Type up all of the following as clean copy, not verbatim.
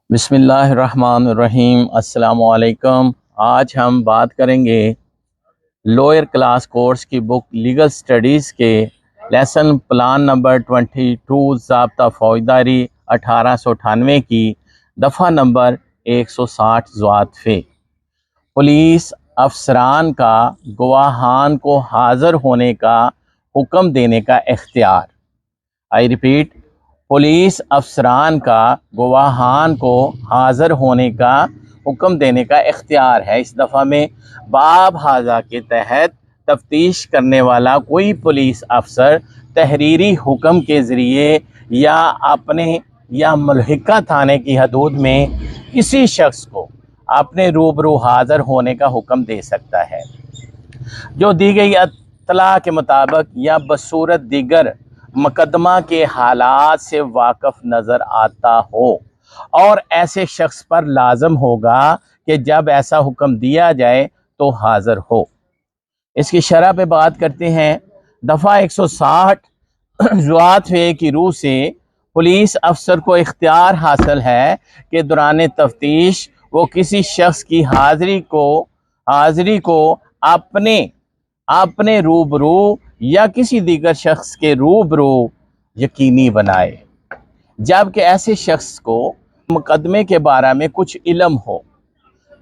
بسم اللہ الرحمن الرحیم۔ السلام علیکم۔ آج ہم بات کریں گے لوئر کلاس کورس کی بک لیگل سٹڈیز کے لیسن پلان نمبر 22 ضابطہ فوجداری 1898 کی دفعہ نمبر 160 ضوابط فے۔ پولیس افسران کا گواہان کو حاضر ہونے کا حکم دینے کا اختیار۔ آئی ریپیٹ، پولیس افسران کا گواہان کو حاضر ہونے کا حکم دینے کا اختیار ہے۔ اس دفعہ میں باب ہاذا کے تحت تفتیش کرنے والا کوئی پولیس افسر تحریری حکم کے ذریعے یا اپنے یا ملحقہ تھانے کی حدود میں کسی شخص کو اپنے روبرو حاضر ہونے کا حکم دے سکتا ہے جو دی گئی اطلاع کے مطابق یا بصورت دیگر مقدمہ کے حالات سے واقف نظر آتا ہو، اور ایسے شخص پر لازم ہوگا کہ جب ایسا حکم دیا جائے تو حاضر ہو۔ اس کی شرح پہ بات کرتے ہیں۔ دفعہ 160 ضوابط فے کی روح سے پولیس افسر کو اختیار حاصل ہے کہ دوران تفتیش وہ کسی شخص کی حاضری کو اپنے روبرو یا کسی دیگر شخص کے روبرو یقینی بنائے، جبکہ ایسے شخص کو مقدمے کے بارے میں کچھ علم ہو۔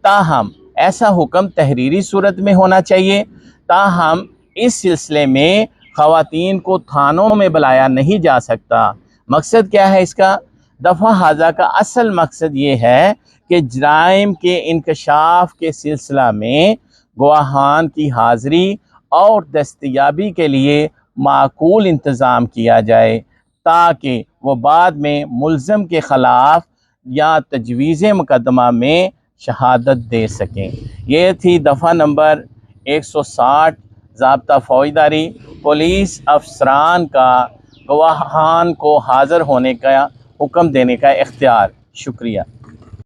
تاہم ایسا حکم تحریری صورت میں ہونا چاہیے۔ تاہم اس سلسلے میں خواتین کو تھانوں میں بلایا نہیں جا سکتا۔ مقصد کیا ہے اس کا؟ دفعہ ہاذا کا اصل مقصد یہ ہے کہ جرائم کے انکشاف کے سلسلہ میں گواہان کی حاضری اور دستیابی کے لیے معقول انتظام کیا جائے تاکہ وہ بعد میں ملزم کے خلاف یا تجویز مقدمہ میں شہادت دے سکیں۔ یہ تھی دفعہ نمبر 160 ضابطہ فوجداری، پولیس افسران کا گواہان کو حاضر ہونے کا حکم دینے کا اختیار۔ شکریہ۔